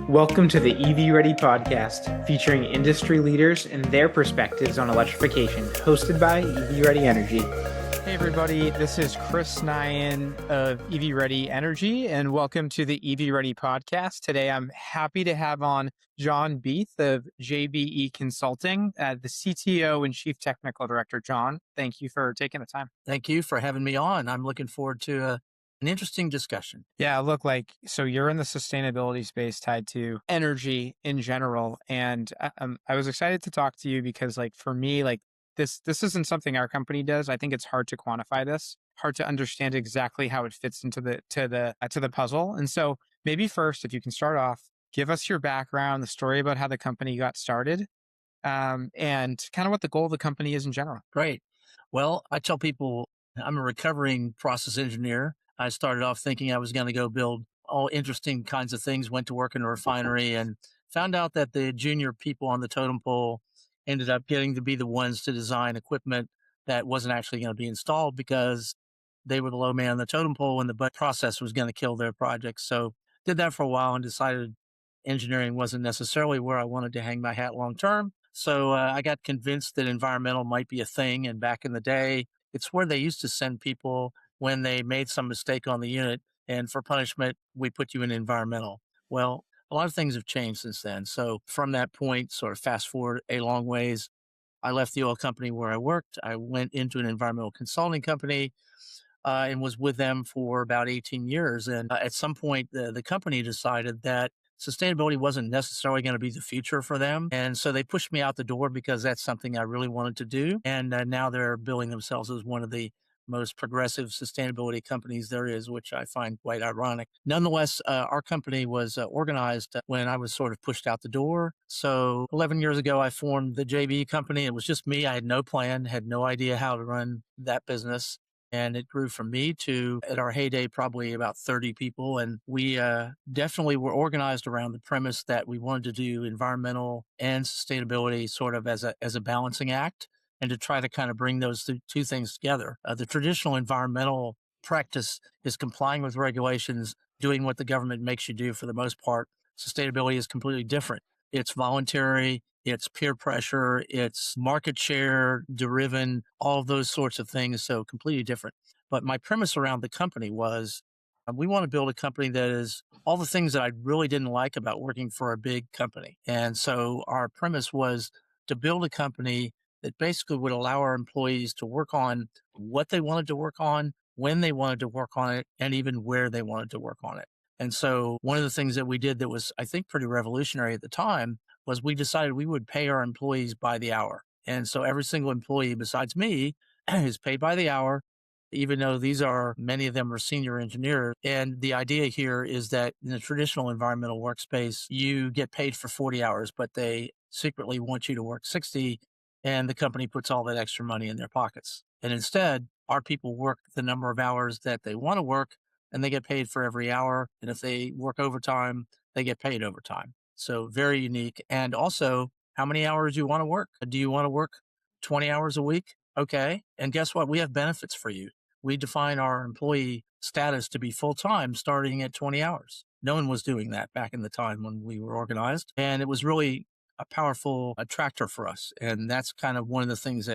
Welcome to the EVready Podcast, featuring industry leaders and their perspectives on electrification, hosted by EVready Energy. Hey everybody, this is Chris Nihan of EVready Energy, and welcome to the EVready Podcast. Today I'm happy to have on John Beath of JBE Consulting, the CTO and Chief Technical Director. John, thank you for taking the time. Thank you for having me on. I'm looking forward to an interesting discussion. Yeah, look, so you're in the sustainability space tied to energy in general. And I was excited to talk to you because for me, this isn't something our company does. I think it's hard to quantify this, hard to understand exactly how it fits into the puzzle. And so maybe first, if you can start off, give us your background, the story about how the company got started, and kind of what the goal of the company is in general. Great. Well, I tell people I'm a recovering process engineer. I started off thinking I was going to go build all interesting kinds of things, went to work in a refinery and found out that the junior people on the totem pole ended up getting to be the ones to design equipment that wasn't actually going to be installed because they were the low man on the totem pole and the process was going to kill their project. So did that for a while and decided engineering wasn't necessarily where I wanted to hang my hat long term. So I got convinced that environmental might be a thing. And back in the day, it's where they used to send people when they made some mistake on the unit. And for punishment, we put you in environmental. Well, a lot of things have changed since then. So from that point, sort of fast forward a long ways, I left the oil company where I worked. I went into an environmental consulting company and was with them for about 18 years. And at some point, the company decided that sustainability wasn't necessarily going to be the future for them. And so they pushed me out the door because that's something I really wanted to do. And now they're billing themselves as one of the most progressive sustainability companies there is, which I find quite ironic. Nonetheless, our company was organized when I was sort of pushed out the door. So 11 years ago, I formed the JBE company. It was just me. I had no plan, had no idea how to run that business. And it grew from me to, at our heyday, probably about 30 people. And we definitely were organized around the premise that we wanted to do environmental and sustainability sort of as a balancing act and to try to kind of bring those two things together. The traditional environmental practice is complying with regulations, doing what the government makes you do for the most part. Sustainability is completely different. It's voluntary, it's peer pressure, it's market share driven, all of those sorts of things. So completely different. But my premise around the company was we want to build a company that is all the things that I really didn't like about working for a big company. And so our premise was to build a company that basically would allow our employees to work on what they wanted to work on, when they wanted to work on it, and even where they wanted to work on it. And so one of the things that we did that was, I think, pretty revolutionary at the time was we decided we would pay our employees by the hour. And so every single employee besides me is paid by the hour, even though many of them are senior engineers. And the idea here is that in the traditional environmental workspace, you get paid for 40 hours, but they secretly want you to work 60, and the company puts all that extra money in their pockets. And instead, our people work the number of hours that they want to work, and they get paid for every hour. And if they work overtime, they get paid overtime. So very unique. And also, how many hours you want to work? Do you want to work 20 hours a week? Okay. And guess what? We have benefits for you. We define our employee status to be full-time starting at 20 hours. No one was doing that back in the time when we were organized. And it was really a powerful attractor for us. And that's kind of one of the things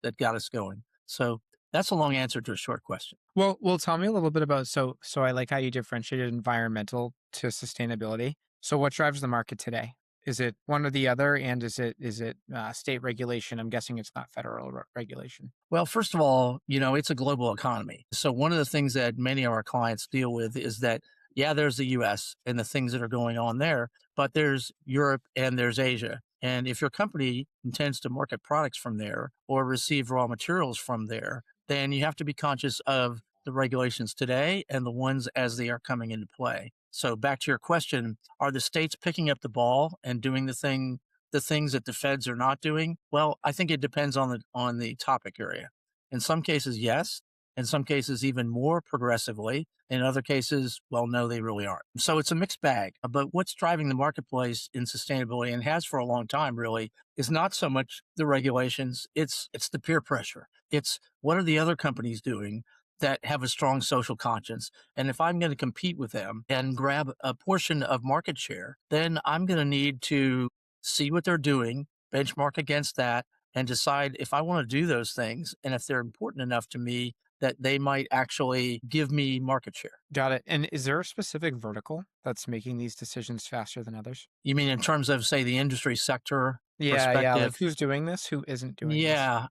that got us going. So that's a long answer to a short question. Well, tell me a little bit about, so I like how you differentiated environmental to sustainability. So what drives the market today? Is it one or the other? And is it state regulation? I'm guessing it's not federal regulation. Well, first of all, it's a global economy. So one of the things that many of our clients deal with is that, yeah, there's the US and the things that are going on there, but there's Europe and there's Asia. And if your company intends to market products from there or receive raw materials from there, then you have to be conscious of the regulations today and the ones as they are coming into play. So back to your question, are the states picking up the ball and doing the things that the feds are not doing? Well, I think it depends on the topic area. In some cases, yes. In some cases, even more progressively. In other cases, well, no, they really aren't. So it's a mixed bag. But what's driving the marketplace in sustainability, and has for a long time really, is not so much the regulations. It's the peer pressure. It's what are the other companies doing? that have a strong social conscience. And if I'm going to compete with them and grab a portion of market share, then I'm going to need to see what they're doing, benchmark against that, and decide if I want to do those things and if they're important enough to me that they might actually give me market share. Got it. And is there a specific vertical that's making these decisions faster than others? You mean in terms of, say, the industry sector Yeah, yeah. Like perspective? who's doing this? Who isn't doing this? Yeah.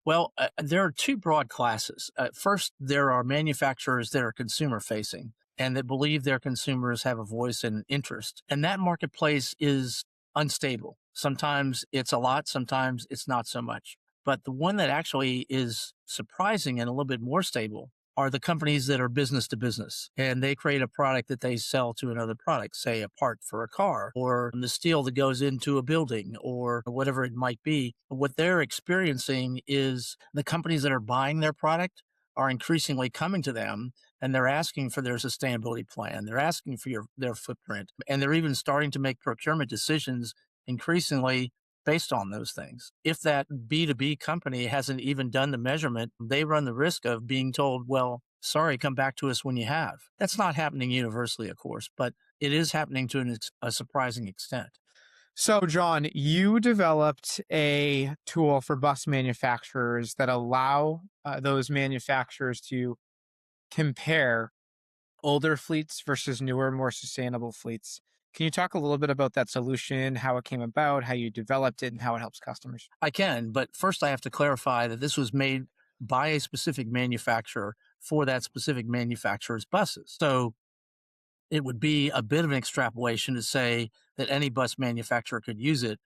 Well, there are two broad classes. First, there are manufacturers that are consumer facing and that believe their consumers have a voice and interest. And that marketplace is unstable. Sometimes it's a lot, sometimes it's not so much. But the one that actually is surprising and a little bit more stable are the companies that are business to business, and they create a product that they sell to another product, say a part for a car or the steel that goes into a building or whatever it might be. What they're experiencing is the companies that are buying their product are increasingly coming to them and they're asking for their sustainability plan. They're asking for their footprint, and they're even starting to make procurement decisions increasingly based on those things. If that B2B company hasn't even done the measurement, they run the risk of being told, well, sorry, come back to us when you have. That's not happening universally, of course, but it is happening to a surprising extent. So, John, you developed a tool for bus manufacturers that allow those manufacturers to compare older fleets versus newer, more sustainable fleets. Can you talk a little bit about that solution, how it came about, how you developed it, and how it helps customers? I can, but first I have to clarify that this was made by a specific manufacturer for that specific manufacturer's buses. So it would be a bit of an extrapolation to say that any bus manufacturer could use it.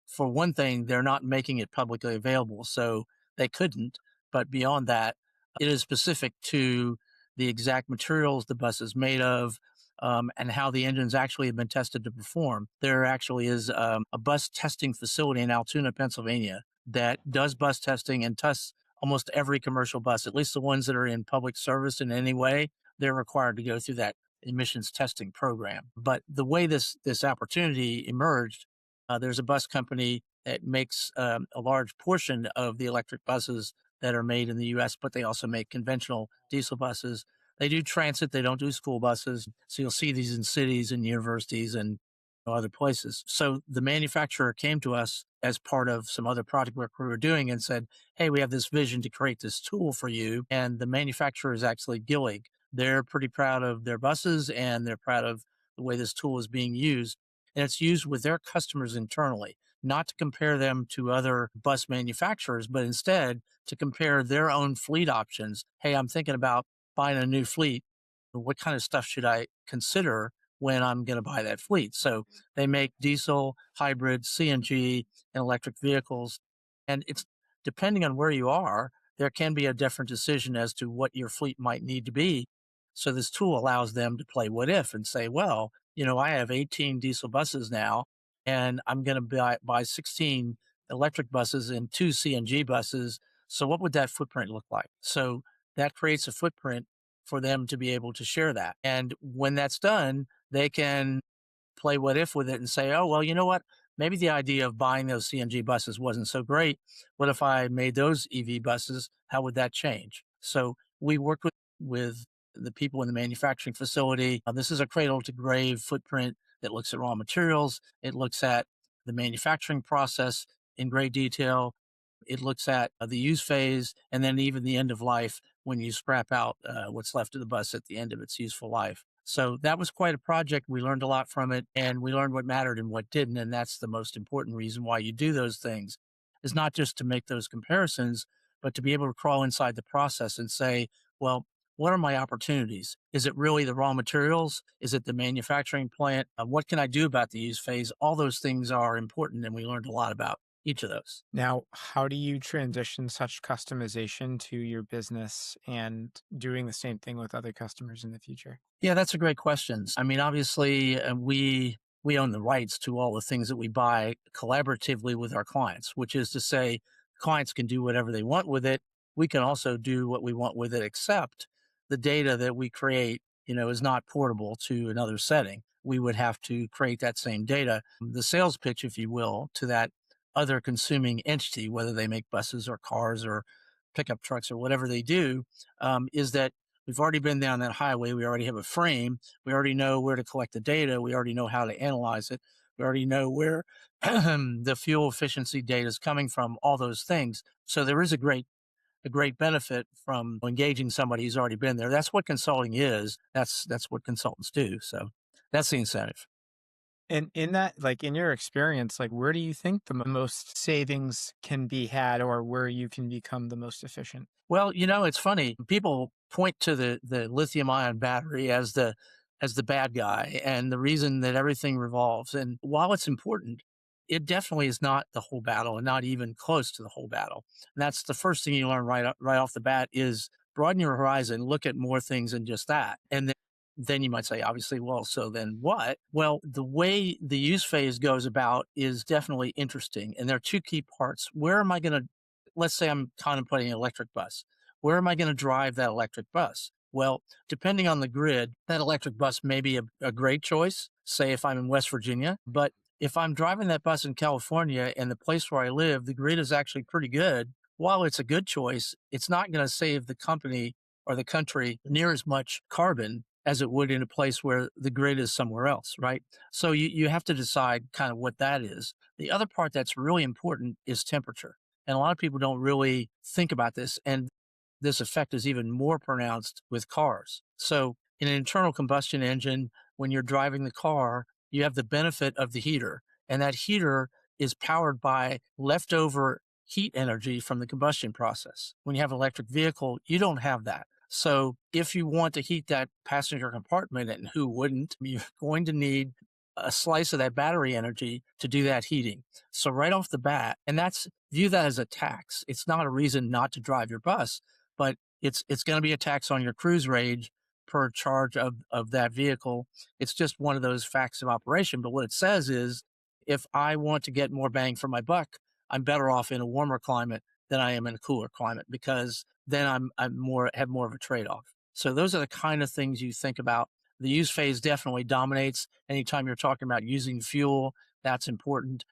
For one thing, they're not making it publicly available, so they couldn't. But beyond that, it is specific to the exact materials the bus is made of, and how the engines actually have been tested to perform. There actually is a bus testing facility in Altoona, Pennsylvania, that does bus testing and tests almost every commercial bus, at least the ones that are in public service in any way. They're required to go through that emissions testing program. But the way this opportunity emerged, there's a bus company that makes a large portion of the electric buses that are made in the U.S., but they also make conventional diesel buses. They do transit, they don't do school buses. So you'll see these in cities and universities and other places. So the manufacturer came to us as part of some other project work we were doing and said, hey, we have this vision to create this tool for you. And the manufacturer is actually Gillig. They're pretty proud of their buses and they're proud of the way this tool is being used. And it's used with their customers internally, not to compare them to other bus manufacturers, but instead to compare their own fleet options. Hey, I'm thinking about buying a new fleet. What kind of stuff should I consider when I'm going to buy that fleet? So they make diesel, hybrid, CNG, and electric vehicles. And it's depending on where you are, there can be a different decision as to what your fleet might need to be. So this tool allows them to play what if and say, well, I have 18 diesel buses now, and I'm going to buy 16 electric buses and 2 CNG buses. So what would that footprint look like? So that creates a footprint for them to be able to share that. And when that's done, they can play what if with it and say, oh, well, you know what? Maybe the idea of buying those CNG buses wasn't so great. What if I made those EV buses? How would that change? So we worked with the people in the manufacturing facility. This is a cradle to grave footprint that looks at raw materials. It looks at the manufacturing process in great detail. It looks at the use phase and then even the end of life when you scrap out what's left of the bus at the end of its useful life. So that was quite a project. We learned a lot from it, and we learned what mattered and what didn't. And that's the most important reason why you do those things, is not just to make those comparisons, but to be able to crawl inside the process and say, well, what are my opportunities? Is it really the raw materials? Is it the manufacturing plant? What can I do about the use phase? All those things are important, and we learned a lot about each of those. Now, how do you transition such customization to your business and doing the same thing with other customers in the future? Yeah, that's a great question. I mean, obviously, we own the rights to all the things that we buy collaboratively with our clients, which is to say, clients can do whatever they want with it. We can also do what we want with it, except the data that we create, is not portable to another setting. We would have to create that same data, the sales pitch, if you will, to that other consuming entity, whether they make buses or cars or pickup trucks or whatever they do, is that we've already been down that highway. We already have a frame. We already know where to collect the data. We already know how to analyze it. We already know where the fuel efficiency data is coming from, all those things. So there is a great benefit from engaging somebody who's already been there. That's what consulting is. That's what consultants do. So that's the incentive. And in that, like in your experience, like where do you think the most savings can be had or where you can become the most efficient? Well, it's funny. People point to the lithium ion battery as the bad guy and the reason that everything revolves. And while it's important, it definitely is not the whole battle and not even close to the whole battle. And that's the first thing you learn right off the bat is broaden your horizon, look at more things than just that. And then you might say, obviously, well, so then what? Well, the way the use phase goes about is definitely interesting. And there are two key parts. Where am I going to, let's say I'm contemplating an electric bus. Where am I going to drive that electric bus? Well, depending on the grid, that electric bus may be a great choice, say if I'm in West Virginia. But if I'm driving that bus in California and the place where I live, the grid is actually pretty good. While it's a good choice, it's not going to save the company or the country near as much carbon as it would in a place where the grid is somewhere else, right? So you have to decide kind of what that is. The other part that's really important is temperature. And a lot of people don't really think about this. And this effect is even more pronounced with cars. So in an internal combustion engine, when you're driving the car, you have the benefit of the heater. And that heater is powered by leftover heat energy from the combustion process. When you have an electric vehicle, you don't have that. So if you want to heat that passenger compartment, and who wouldn't, you're going to need a slice of that battery energy to do that heating. So right off the bat, and view that as a tax. It's not a reason not to drive your bus, but it's going to be a tax on your cruise range per charge of that vehicle. It's just one of those facts of operation. But what it says is, if I want to get more bang for my buck, I'm better off in a warmer climate than I am in a cooler climate because then have more of a trade off. So those are the kind of things you think about. The use phase definitely dominates. Anytime you're talking about using fuel, that's important.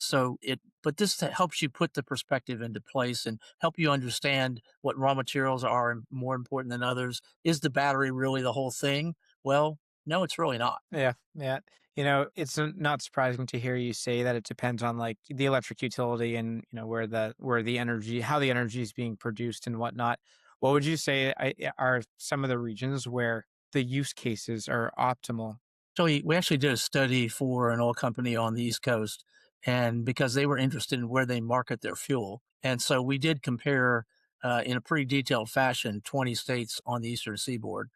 But this helps you put the perspective into place and help you understand what raw materials are more important than others. Is the battery really the whole thing? Well, no, it's really not. Yeah, yeah. It's not surprising to hear you say that it depends on like the electric utility and where the energy, how the energy is being produced and whatnot. What would you say are some of the regions where the use cases are optimal? So we actually did a study for an oil company on the East Coast, and because they were interested in where they market their fuel. And so we did compare in a pretty detailed fashion 20 states on the Eastern Seaboard.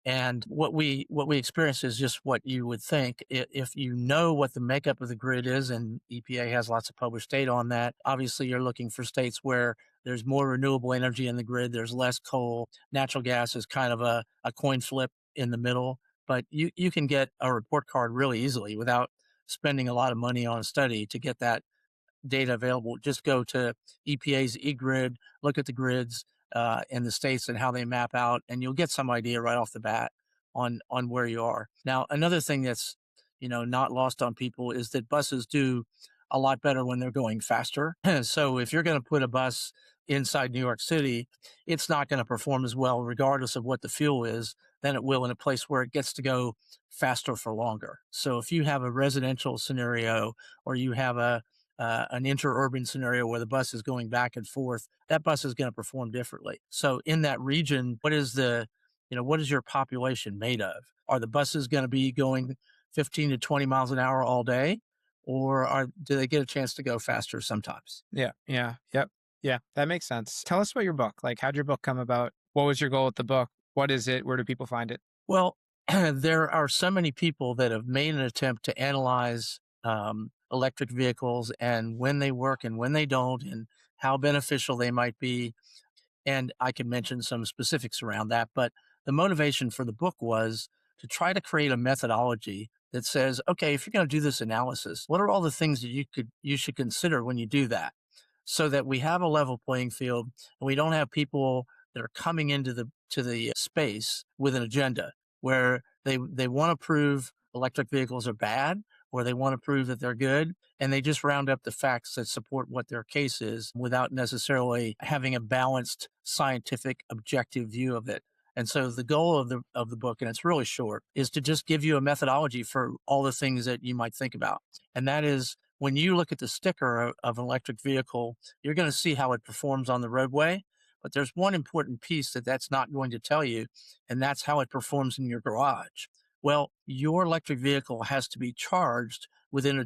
And what we experience is just what you would think. If you know what the makeup of the grid is, and EPA has lots of published data on that, obviously you're looking for states where there's more renewable energy in the grid, there's less coal. Natural gas is kind of a coin flip in the middle, but you can get a report card really easily without spending a lot of money on a study to get that data available. Just go to EPA's eGrid, look at the grids in the states and how they map out, and you'll get some idea right off the bat on where you are. Now, another thing that's not lost on people is that buses do a lot better when they're going faster. So if you're going to put a bus inside New York City, it's not going to perform as well, regardless of what the fuel is, than it will in a place where it gets to go faster for longer. So if you have a residential scenario or you have an interurban scenario where the bus is going back and forth, that bus is going to perform differently. So in that region, what is your population made of? Are the buses going to be going 15 to 20 miles an hour all day? Or do they get a chance to go faster sometimes? Yeah, yeah, yep, yeah. That makes sense. Tell us about your book. Like, how'd your book come about? What was your goal with the book? What is it? Where do people find it? Well, there are so many people that have made an attempt to analyze electric vehicles and when they work and when they don't, and how beneficial they might be. And I can mention some specifics around that. But the motivation for the book was to try to create a methodology that says, okay, if you're going to do this analysis, what are all the things that you should consider when you do that, so that we have a level playing field and we don't have people that are coming into the space with an agenda where they want to prove electric vehicles are bad, or they want to prove that they're good, and they just round up the facts that support what their case is without necessarily having a balanced scientific objective view of it. And so the goal of the book, and it's really short, is to just give you a methodology for all the things that you might think about. And that is, when you look at the sticker of an electric vehicle, you're going to see how it performs on the roadway. But there's one important piece that's not going to tell you, and that's how it performs in your garage. Well, your electric vehicle has to be charged within a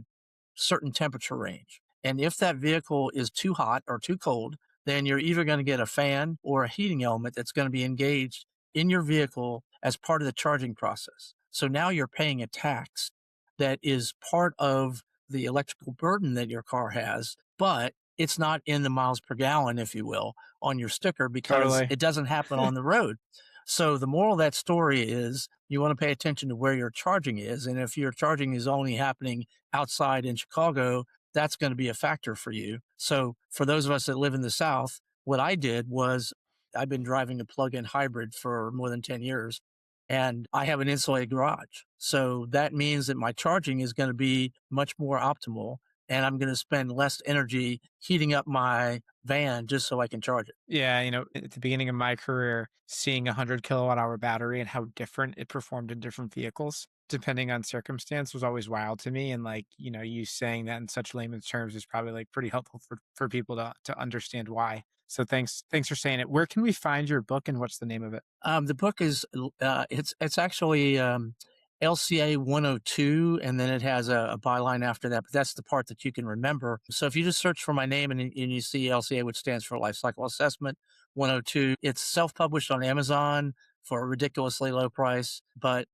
certain temperature range. And if that vehicle is too hot or too cold, then you're either going to get a fan or a heating element that's going to be engaged in your vehicle as part of the charging process. So now you're paying a tax that is part of the electrical burden that your car has, but it's not in the miles per gallon, if you will, on your sticker because Totally. it doesn't happen on the road. So the moral of that story is you want to pay attention to where your charging is. And if your charging is only happening outside in Chicago, that's going to be a factor for you. So for those of us that live in the South, what I did was I've been driving a plug-in hybrid for more than 10 years, and I have an insulated garage. So that means that my charging is going to be much more optimal, and I'm going to spend less energy heating up my van just so I can charge it. Yeah, at the beginning of my career, seeing a 100 kilowatt hour battery and how different it performed in different vehicles, depending on circumstance, was always wild to me. And you saying that in such layman's terms is probably like pretty helpful for people to understand why. So thanks for saying it. Where can we find your book and what's the name of it? The book is it's actually LCA 102, and then it has a byline after that. But that's the part that you can remember. So if you just search for my name and you see LCA, which stands for Life Cycle Assessment 102, it's self-published on Amazon for a ridiculously low price. But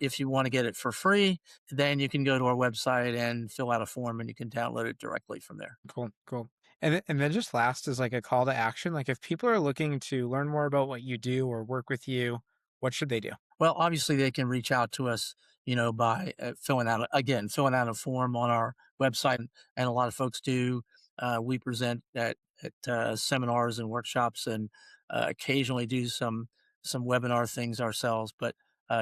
if you want to get it for free, then you can go to our website and fill out a form, and you can download it directly from there. Cool. And then just last is like a call to action. Like if people are looking to learn more about what you do or work with you, what should they do? Well, obviously they can reach out to us, by filling out a form on our website, and a lot of folks do. We present at seminars and workshops, and occasionally do some webinar things ourselves. But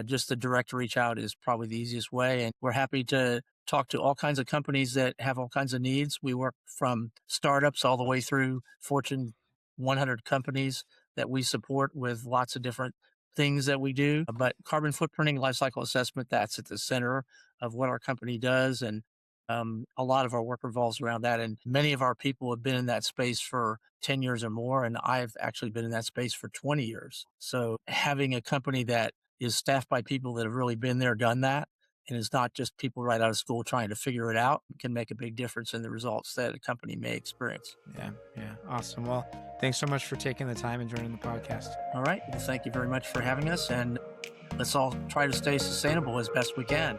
just the direct reach out is probably the easiest way, and we're happy to talk to all kinds of companies that have all kinds of needs. We work from startups all the way through Fortune 100 companies that we support with lots of different things that we do. But carbon footprinting, life cycle assessment, that's at the center of what our company does. And a lot of our work revolves around that. And many of our people have been in that space for 10 years or more. And I've actually been in that space for 20 years. So having a company that is staffed by people that have really been there, done that, and it's not just people right out of school trying to figure it out, can make a big difference in the results that a company may experience. Yeah. Awesome. Well, thanks so much for taking the time and joining the podcast. All right. Well, thank you very much for having us. And let's all try to stay sustainable as best we can.